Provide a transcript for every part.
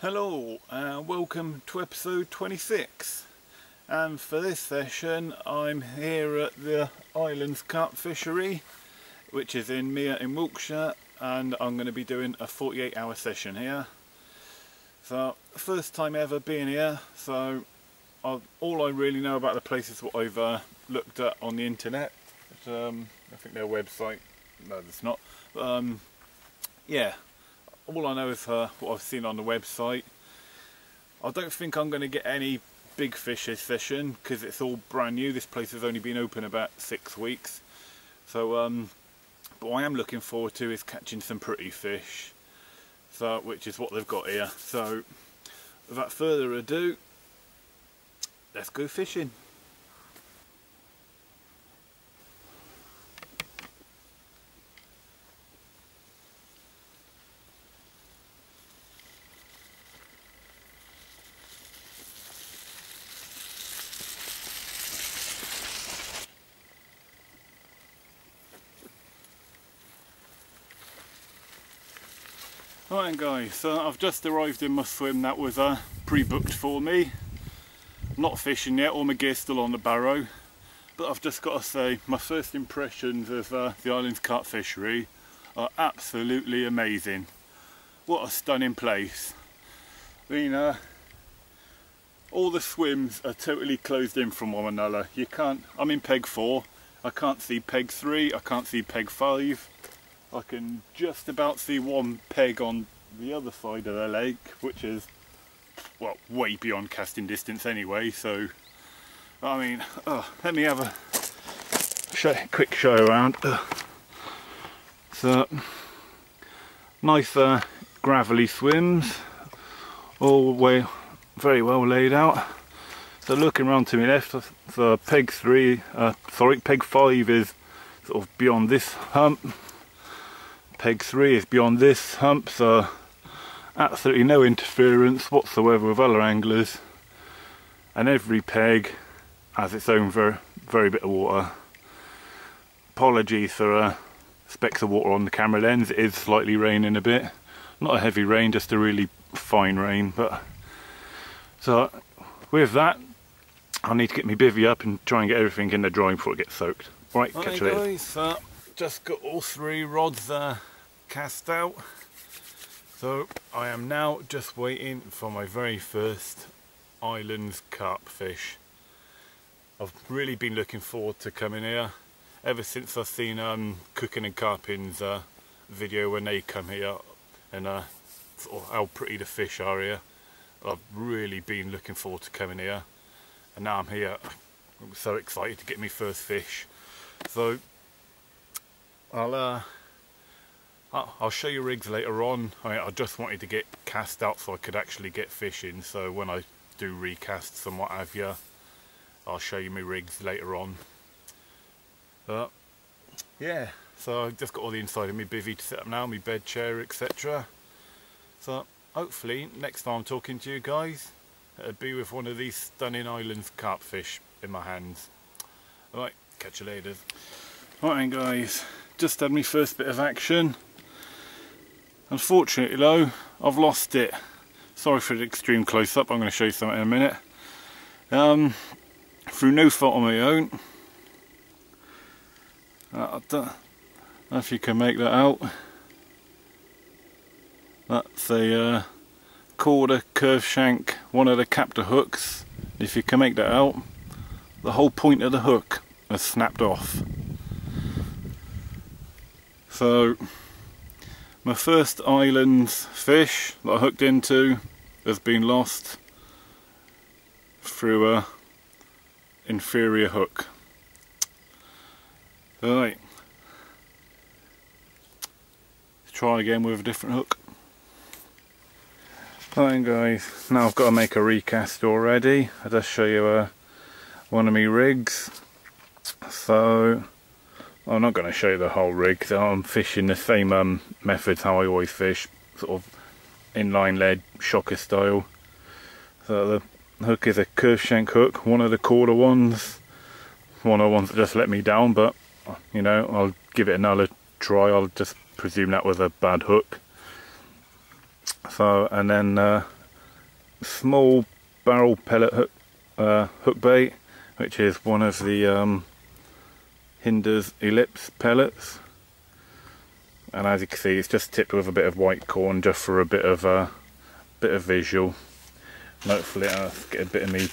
Hello and welcome to episode 26, and for this session I'm here at the Islands Carp Fishery, which is in Mere in Wiltshire, and I'm going to be doing a 48-hour session here. So first time ever being here, so all I really know about the place is what I've looked at on the internet. I think their website, no it's not, yeah. All I know is what I've seen on the website. I don't think I'm going to get any big fish this session because it's all brand new. This place has only been open about 6 weeks. So, but what I am looking forward to is catching some pretty fish. So, which is what they've got here. So, without further ado, let's go fishing. Right guys, so I've just arrived in my swim that was pre-booked for me. I'm not fishing yet, all my gear's still on the barrow, but I've just got to say my first impressions of the Islands Carp Fishery are absolutely amazing. What a stunning place. I mean, all the swims are totally closed in from one another. You can't, I'm in Peg4, I can't see Peg3, I can't see Peg5. I can just about see one peg on the other side of the lake, which is, well, way beyond casting distance anyway, so, I mean, let me have a quick show around. So, nice gravelly swims, all very well laid out. So looking around to my left, the Peg5 is sort of beyond this hump. Peg3 is beyond this hump, so absolutely no interference whatsoever with other anglers, and every peg has its own very bit of water. Apologies for specks of water on the camera lens, it is slightly raining a bit, not a heavy rain, just a really fine rain. But so with that, I need to get my bivvy up and try and get everything in the dry before it gets soaked. Right, catch you later. Just got all 3 rods cast out, so I am now just waiting for my very first Islands carp fish. I've really been looking forward to coming here ever since I've seen Cooking and Carping's video when they come here, and sort of how pretty the fish are here. I've really been looking forward to coming here, and now I'm here. I'm so excited to get my first fish. So I'll show you rigs later on. I just wanted to get cast out so I could actually get fishing, so when I do recasts and what have you, I'll show you my rigs later on. But yeah, so I've just got all the inside of my bivvy to set up now, my bed chair, etc. So hopefully next time I'm talking to you guys, it'll be with one of these stunning Islands carp fish in my hands. Alright, catch you later. Alright guys, just had my first bit of action. Unfortunately though, I've lost it. Sorry for the extreme close-up, I'm going to show you something in a minute. Through no fault of my own. I don't know if you can make that out. That's a quarter curve shank, one of the captor hooks. If you can make that out, the whole point of the hook has snapped off. So my first Islands fish that I hooked into has been lost through a inferior hook. Alright, let's try again with a different hook. Alright guys, now I've got to make a recast already. I'll just show you one of my rigs. So I'm not going to show you the whole rig, so I'm fishing the same methods how I always fish, sort of inline lead, shocker style. So the hook is a curve shank hook, one of the quarter ones, one of the ones that just let me down, but you know, I'll give it another try. I'll just presume that was a bad hook. So, and then small barrel pellet hook bait, which is one of the Hinder's ellipse pellets, and as you can see it's just tipped with a bit of white corn just for a bit of visual, and hopefully I'll get a bit of me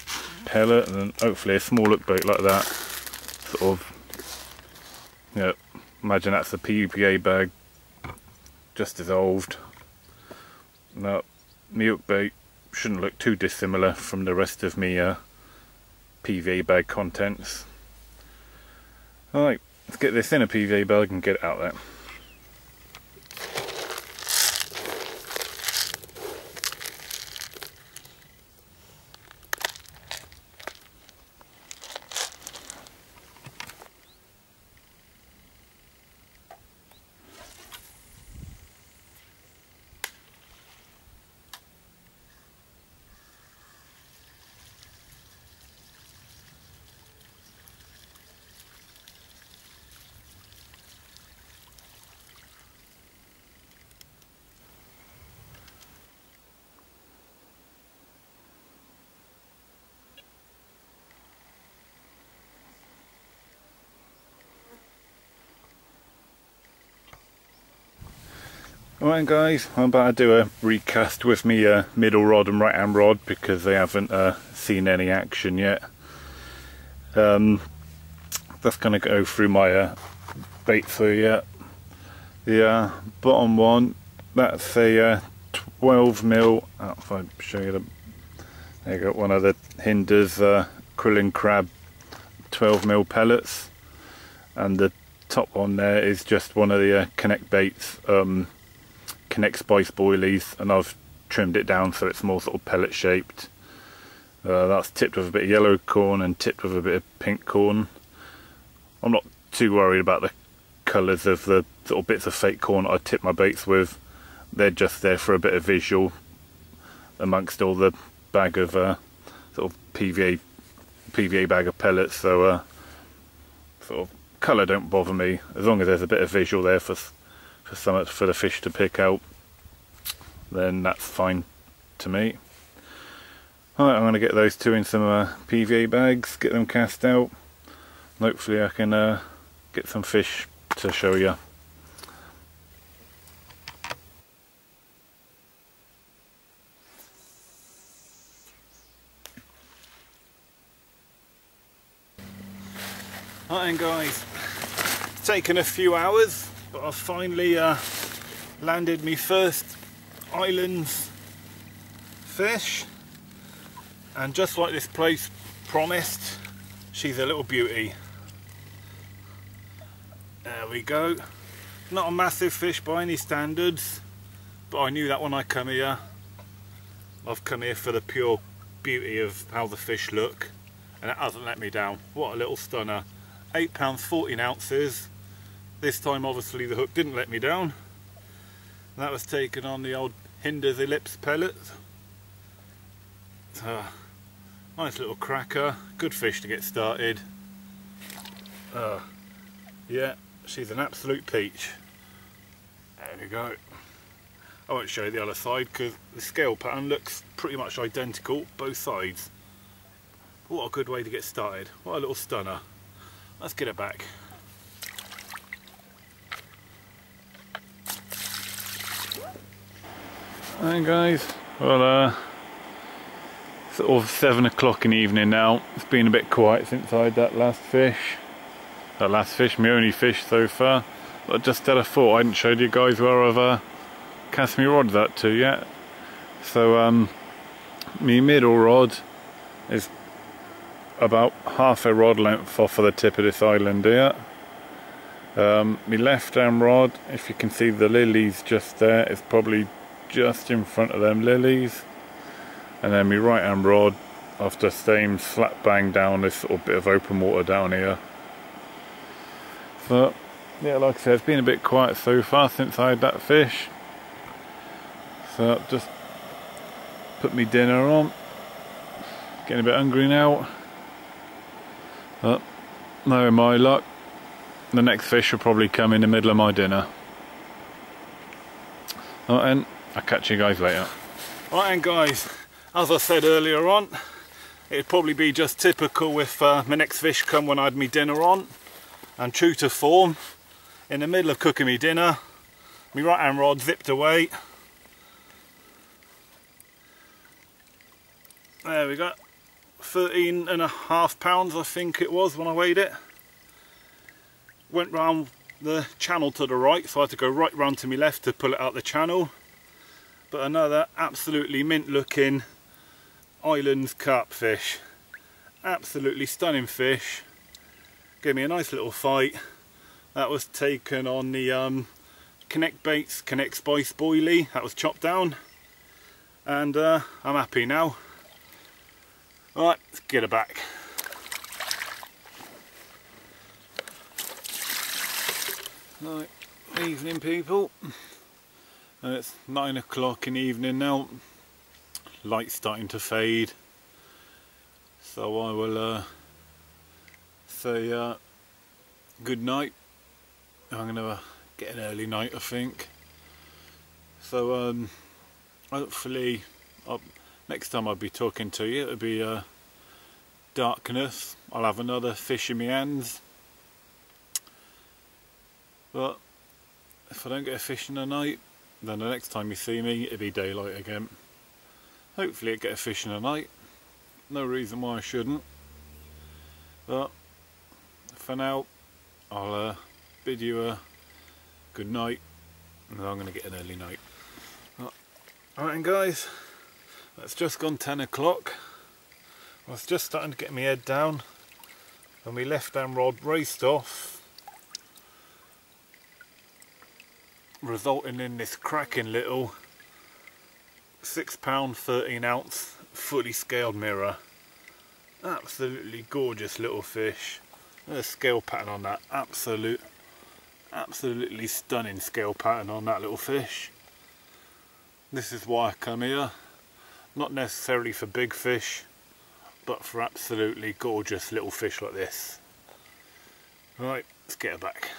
pellet, and then hopefully a small hook bait like that, sort of, you know, imagine that's the PVA bag just dissolved. Now my hook bait shouldn't look too dissimilar from the rest of me PVA bag contents. Alright, let's get this in a PVA bag and get it out there. Alright guys, I'm about to do a recast with me middle rod and right hand rod because they haven't seen any action yet. That's going to go through my bait through yet. The bottom one, that's a 12mm, if I show you the, there you go, one of the Hinder's krill and crab 12mm pellets, and the top one there is just one of the Connect baits, Connect Spice boilies, and I've trimmed it down so it's more sort of pellet shaped. That's tipped with a bit of yellow corn and tipped with a bit of pink corn. I'm not too worried about the colours of the sort of bits of fake corn I tip my baits with. They're just there for a bit of visual amongst all the bag of sort of PVA bag of pellets, so sort of colour don't bother me as long as there's a bit of visual there for the fish to pick out, then that's fine to me. Alright, I'm going to get those two in some PVA bags, get them cast out, and hopefully I can get some fish to show you. Right then guys, it's taken a few hours, but I've finally landed me first islands fish, and just like this place promised, she's a little beauty. There we go. Not a massive fish by any standards, but I knew that when I come here. I've come here for the pure beauty of how the fish look, and it hasn't let me down. What a little stunner. 8 pounds 14 ounces. This time obviously the hook didn't let me down. That was taken on the old Hinder's ellipse pellet. Nice little cracker, good fish to get started. Yeah, she's an absolute peach. There we go. I won't show you the other side because the scale pattern looks pretty much identical both sides. What a good way to get started. What a little stunner. Let's get it back. Alright guys, well sort of 7 o'clock in the evening now. It's been a bit quiet since I had that last fish. My only fish so far. But I just had a thought, I hadn't showed you guys where I've cast my rod that to yet. So my middle rod is about half a rod length off of the tip of this island here. My left hand rod, if you can see the lilies just there, is probably just in front of them lilies. And then my right hand rod, I've just aimed slap bang down this sort of bit of open water down here. But yeah, like I said, it's been a bit quiet so far since I had that fish. So I've just put me dinner on. Getting a bit hungry now. But no, my luck, the next fish will probably come in the middle of my dinner. Alright then, I'll catch you guys later. Alright then guys, as I said earlier on, it'd probably be just typical if my next fish come when I had me dinner on, and true to form, in the middle of cooking me dinner, my right hand rod zipped away. There we go, 13.5 pounds I think it was when I weighed it. Went round the channel to the right, so I had to go right round to my left to pull it out the channel. But another absolutely mint looking islands carp fish. Absolutely stunning fish. Gave me a nice little fight. That was taken on the Connect Baits, Connect Spice boilie. That was chopped down. And I'm happy now. Alright, let's get her back. Right, evening people. And it's 9 o'clock in the evening now. Light's starting to fade. So I will say good night. I'm going to get an early night I think. So hopefully next time I'll be talking to you it'll be darkness. I'll have another fish in my hands. But if I don't get a fish in the night, then the next time you see me it'll be daylight again. Hopefully I'll get a fish in the night. No reason why I shouldn't. But for now I'll bid you a good night, and I'm going to get an early night. Alright guys, it's just gone 10 o'clock. I was just starting to get my head down and my left hand rod raced off, resulting in this cracking little £6 13 ounce fully scaled mirror. Absolutely gorgeous little fish. There's a scale pattern on that, absolutely stunning scale pattern on that little fish. This is why I come here, not necessarily for big fish, but for absolutely gorgeous little fish like this. Right, let's get her back.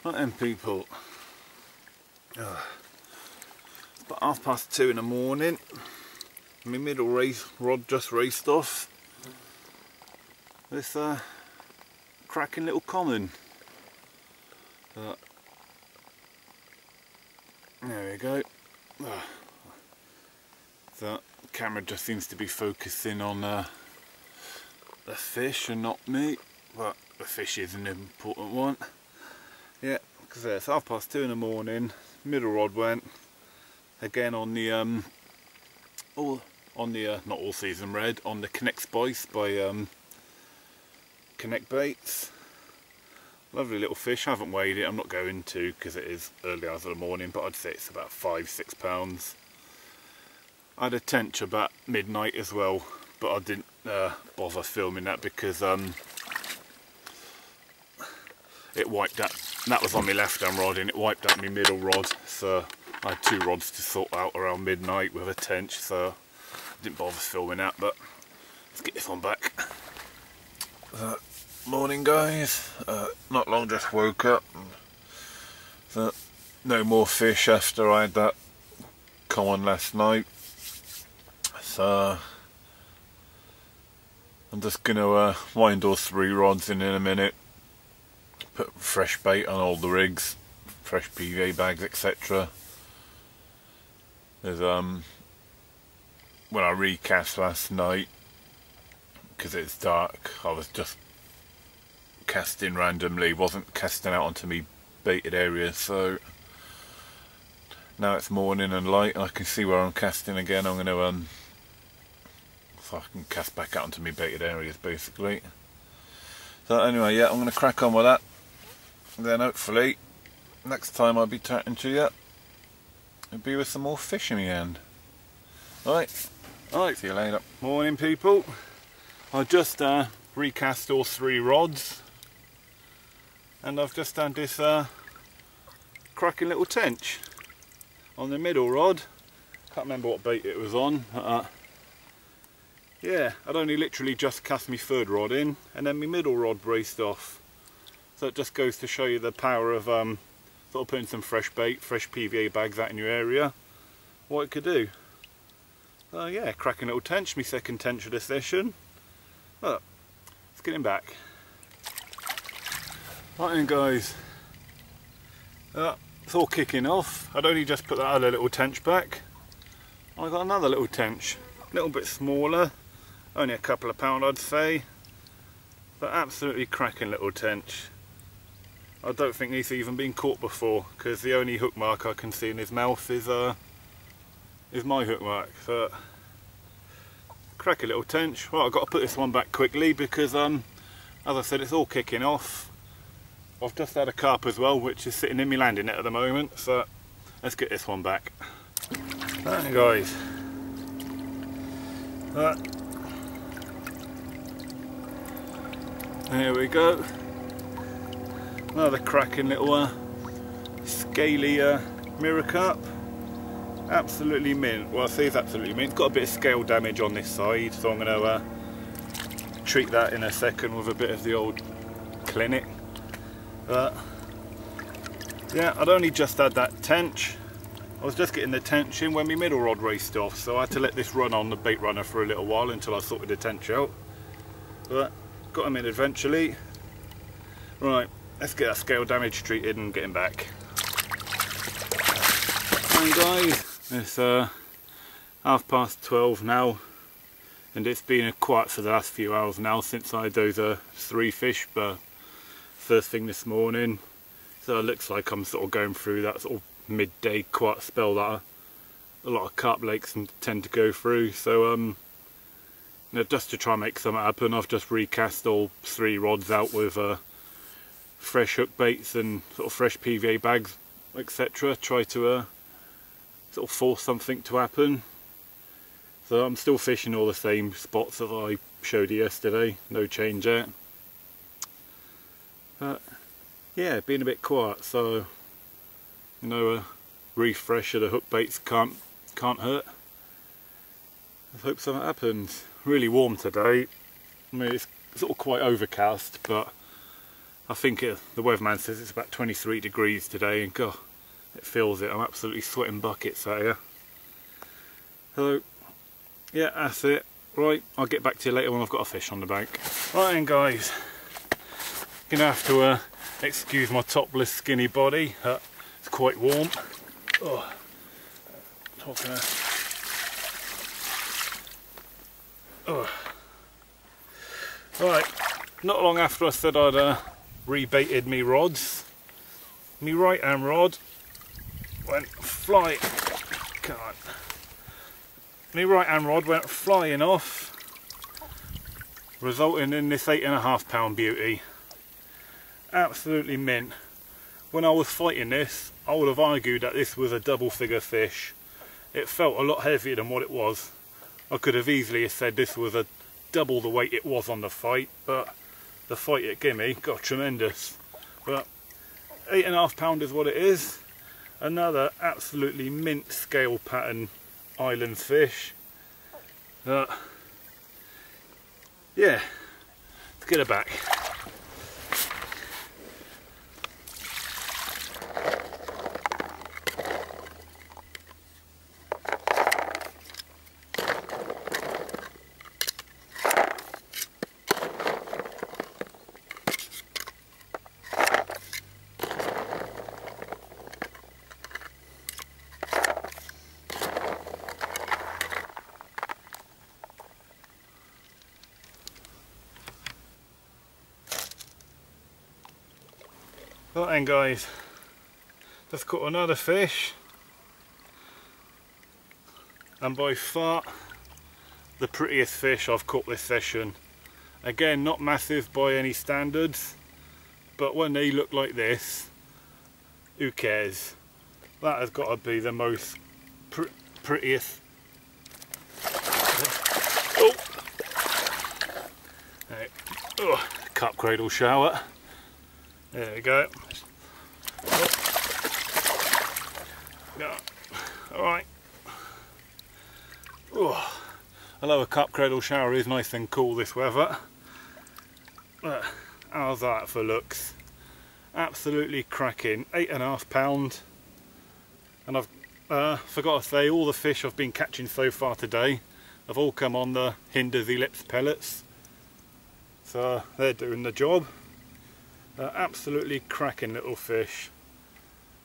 Right then people, it's about 2:30 in the morning. My middle rod just raced off. This cracking little common. There we go. The camera just seems to be focusing on the fish and not me, but the fish is an important one. Yeah, because it's 2:30 in the morning. Middle rod went again on the not all season red, on the Connect Spice by Connect Baits. Lovely little fish. I haven't weighed it, I'm not going to because it is early hours of the morning, but I'd say it's about 5-6 pounds. I had a tench about midnight as well, but I didn't bother filming that because it wiped out. That was on my left hand rod and it wiped out my middle rod, so I had 2 rods to sort out around midnight with a tench, so I didn't bother filming that. But let's get this one back. Morning guys, not long just woke up. So, no more fish after I had that common last night, so I'm just going to wind all 3 rods in a minute, put fresh bait on all the rigs, fresh PVA bags, etc. There's when I recast last night, because it's dark, I was just casting randomly, wasn't casting out onto me baited area, so now it's morning and light and I can see where I'm casting again. I'm going to so I can cast back out onto me baited areas basically. So anyway, yeah, I'm going to crack on with that, and then hopefully next time I'll be chatting to you, it'll be with some more fish in my hand. Alright, see you later. Morning people, I just recast all 3 rods, and I've just done this cracking little tench on the middle rod. Can't remember what bait it was on. Yeah, I'd only literally just cast my 3rd rod in and then my middle rod braced off. So it just goes to show you the power of Thought of putting some fresh bait, fresh PVA bags out in your area. What it could do. Yeah, cracking little tench, my second tench of the session. Look, let's get him back. Right then guys, it's all kicking off. I'd only just put that other little tench back. I got another little tench, a little bit smaller, only a couple of pound I'd say, but absolutely cracking little tench. I don't think he's even been caught before, because the only hook mark I can see in his mouth is my hook mark. So, cracking little tench. Well, I've got to put this one back quickly because, as I said, it's all kicking off. I've just had a carp as well, which is sitting in my landing net at the moment, so let's get this one back. Right guys, there we go. Another cracking little scaly mirror carp. Absolutely mint. Well, I say it's absolutely mint. It's got a bit of scale damage on this side, so I'm going to treat that in a second with a bit of the old clinic. Yeah, I'd only just had that tench. I was just getting the tench in when my middle rod raced off, so I had to let this run on the bait runner for a little while until I sorted the tench out. But got him in eventually. Right, let's get that scale damage treated and get him back. And guys, it's 12:30 now, and it's been quiet for the last few hours now since I had those 3 fish first thing this morning. So it looks like I'm sort of going through that sort of midday quiet spell that a lot of carp lakes tend to go through. So you know, just to try and make something happen, I've just recast all 3 rods out with fresh hook baits and sort of fresh PVA bags, etc. Try to sort of force something to happen. So I'm still fishing all the same spots that I showed you yesterday, no change there. But yeah, being a bit quiet, so you know, a refresh of the hook baits can't hurt. I hope something happens. Really warm today. I mean, it's sort of quite overcast, but I think the weatherman says it's about 23 degrees today, and God, it feels it. I'm absolutely sweating buckets out here. So yeah, that's it. Right, I'll get back to you later when I've got a fish on the bank. Right then guys, gonna have to excuse my topless skinny body. It's quite warm. Oh, right, not long after I said I'd rebaited me rods, me right hand rod went flying. Come on. My right hand rod went flying off, resulting in this 8.5 pound beauty. Absolutely mint. When I was fighting this, I would have argued that this was a double figure fish. It felt a lot heavier than what it was. I could have easily said this was a double the weight it was on the fight, but the fight it gave me got tremendous. But 8.5 pound is what it is. Another absolutely mint scale pattern island fish. Yeah, let's get it back. Right then guys, just caught another fish, and by far the prettiest fish I've caught this session. Again, not massive by any standards, but when they look like this, who cares? That has got to be the most prettiest. Oh, right. Oh, carp cradle shower. There we go. Oh. Alright. Oh. Although a carp cradle shower is nice and cool this weather. How's that for looks? Absolutely cracking, 8.5 pound. And I've forgot to say, all the fish I've been catching so far today have all come on the Hinder's Ellipse pellets, so they're doing the job. Absolutely cracking little fish,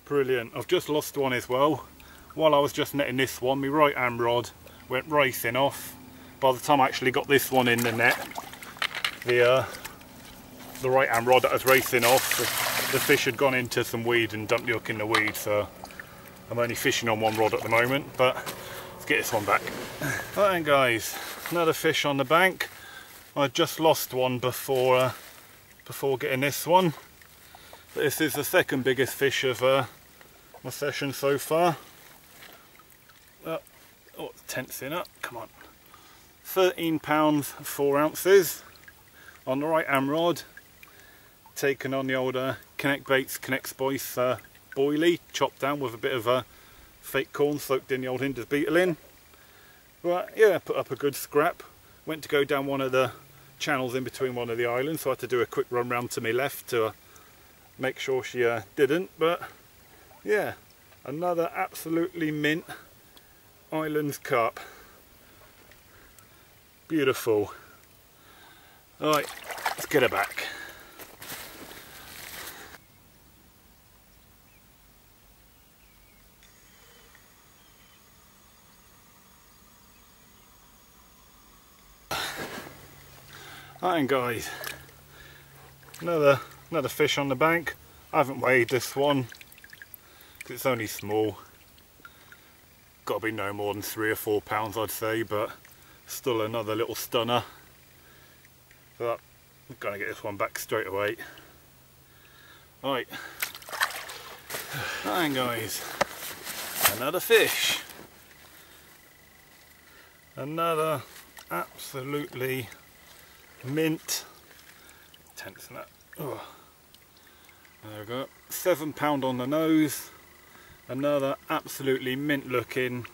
brilliant. I've just lost one as well. While I was just netting this one, my right hand rod went racing off. By the time I actually got this one in the net, the right hand rod that was racing off, the fish had gone into some weed and dumped the hook in the weed, so I'm only fishing on one rod at the moment, but let's get this one back. Right then guys, another fish on the bank. I just lost one before getting this one, but this is the second biggest fish of my session so far. Oh, it's tensing up, come on. 13 pounds 4 ounces on the right hand rod, taken on the old Connect Baits, Connect Spice boilie, chopped down with a bit of fake corn soaked in the old Hinder's beetle in. But yeah, put up a good scrap. Went to go down one of the channels in between one of the islands, so I had to do a quick run round to my left to make sure she didn't. But yeah, another absolutely mint islands carp. Beautiful. Alright, let's get her back. Right guys, another fish on the bank. I haven't weighed this one because it's only small. Got to be no more than 3 or 4 pounds I'd say, but still another little stunner. So I'm gonna get this one back straight away. Right guys, another fish. Another absolutely mint, tense that. Oh. There we go, 7 pound on the nose. Another absolutely mint looking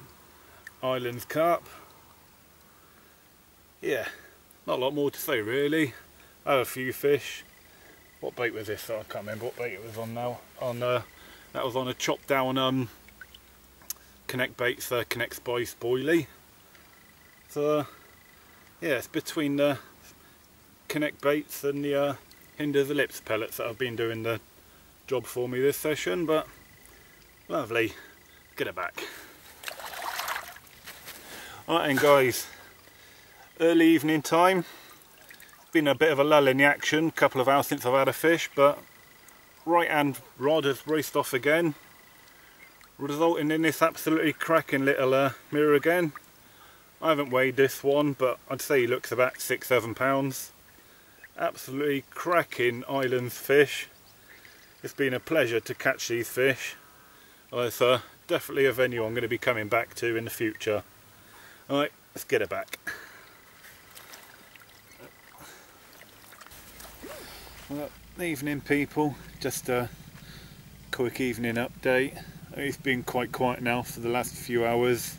islands carp. Yeah, not a lot more to say really. I had a few fish. What bait was this? I can't remember what bait it was on now. That was on a chopped down Connect Baits, Connect Spice boilie. So yeah, it's between the Connect Baits and the Hinder's Ellipse pellets that have been doing the job for me this session, but lovely. Get it back. Alright then guys, early evening time. Been a bit of a lull in the action, couple of hours since I've had a fish, but right hand rod has raced off again, resulting in this absolutely cracking little mirror again. I haven't weighed this one, but I'd say he looks about 6-7 pounds. Absolutely cracking islands fish. It's been a pleasure to catch these fish. It's definitely a venue I'm going to be coming back to in the future. Alright, let's get it back. Well, evening people, just a quick evening update. It's been quite quiet now for the last few hours.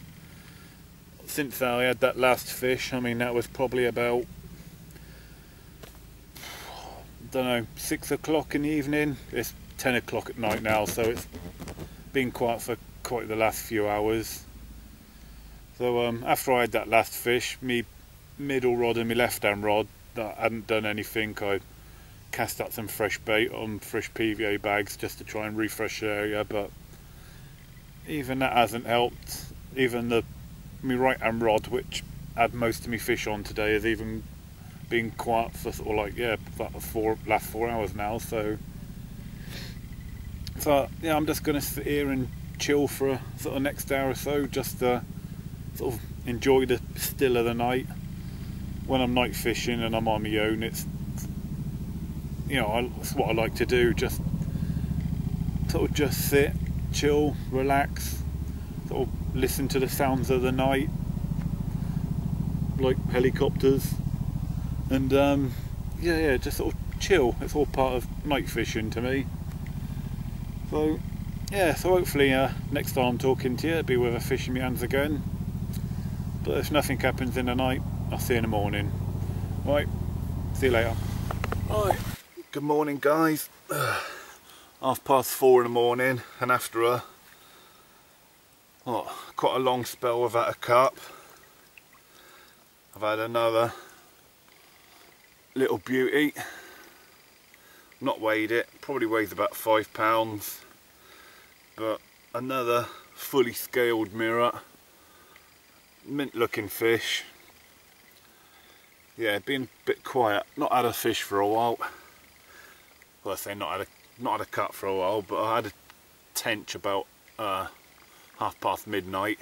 Since I had that last fish, I mean that was probably about, I don't know, 6 o'clock in the evening. It's 10 o'clock at night now, so it's been quiet for quite the last few hours. So after I had that last fish, me middle rod and my left hand rod, that hadn't done anything. I cast out some fresh bait on fresh PVA bags just to try and refresh the area, but even that hasn't helped. Even my right hand rod, which had most of my fish on today, has even been quiet for sort of like, yeah, last 4 hours now. So yeah, I'm just going to sit here and chill for a sort of next hour or so, just to sort of enjoy the still of the night. When I'm night fishing and I'm on my own, it's, you know, it's what I like to do, just sort of just sit, chill, relax, sort of listen to the sounds of the night, like helicopters, and yeah, just sort of chill. It's all part of night fishing to me. So yeah, so hopefully next time I'm talking to you, it'll be with a fish in my hands again. But if nothing happens in the night, I'll see you in the morning. Right, see you later. Right, good morning guys. 4:30 in the morning, and after quite a long spell without a carp, I've had another little beauty. Not weighed it, probably weighs about 5 pounds, but another fully scaled mirror, mint looking fish. Yeah, been a bit quiet, not had a fish for a while. Well, I say not had a cut for a while, but I had a tench about midnight.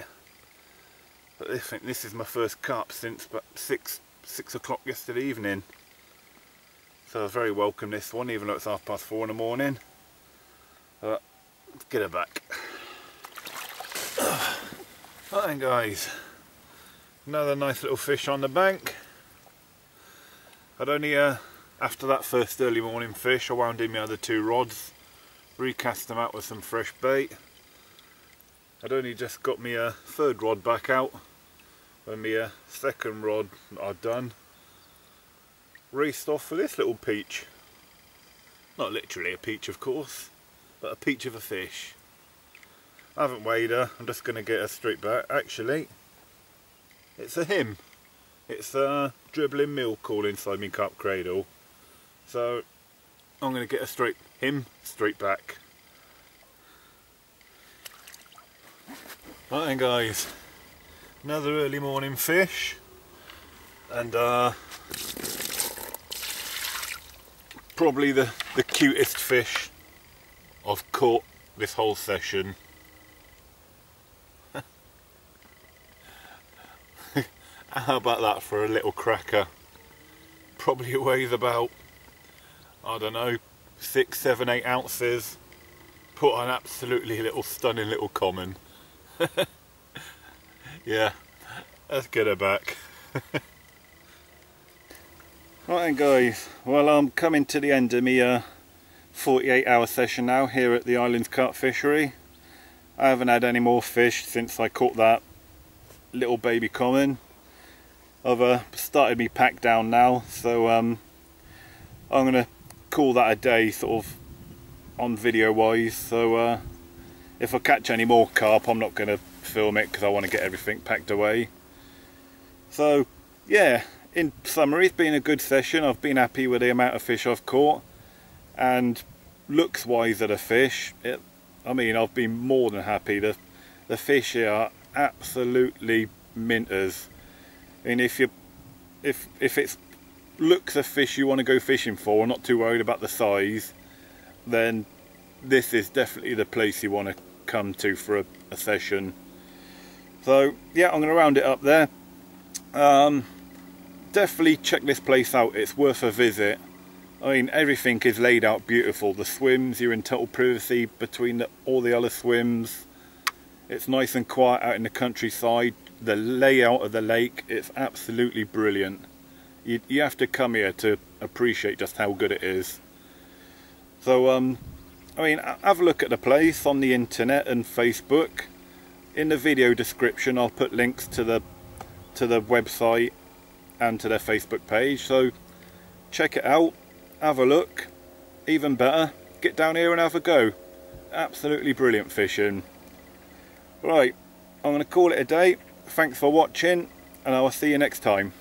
But I think this is my first carp since about 6 o'clock yesterday evening. So I was very welcome this one, even though it's 4:30 in the morning. Let's get her back. Right then guys, another nice little fish on the bank. I'd only, after that first early morning fish, I wound in my other 2 rods, recast them out with some fresh bait. I'd only just got my 3rd rod back out when my 2nd rod I'd done raced off for this little peach. Not literally a peach, of course, but a peach of a fish. I haven't weighed her, I'm just going to get her straight back. Actually, it's a him. It's a dribbling milk all inside my carp cradle. So I'm going to get her straight back. Right then guys, another early morning fish, and probably the cutest fish I've caught this whole session. How about that for a little cracker? Probably weighs about, I don't know, 6, 7, 8 ounces. Put an absolutely stunning little common. Yeah, let's get her back. Right then guys, well I'm coming to the end of my 48-hour session now here at the Islands Carp Fishery. I haven't had any more fish since I caught that little baby common. I've started me pack down now, so I'm going to call that a day sort of on video wise. So if I catch any more carp I'm not going to film it because I want to get everything packed away. So yeah, in summary, it's been a good session. I've been happy with the amount of fish I've caught, and looks wise at the fish, I mean, I've been more than happy. The fish here are absolutely minters. And if it's looks a fish you want to go fishing for, not too worried about the size, then this is definitely the place you want to come to for a session. So yeah, I'm going to round it up there. Definitely check this place out, it's worth a visit. I mean, everything is laid out beautiful. The swims, you're in total privacy between all the other swims. It's nice and quiet out in the countryside. The layout of the lake, it's absolutely brilliant. You have to come here to appreciate just how good it is. So I mean, have a look at the place on the internet and Facebook. In the video description I'll put links to the website and to their Facebook page, so check it out, have a look. Even better, get down here and have a go. Absolutely brilliant fishing. Right, I'm going to call it a day. Thanks for watching, and I will see you next time.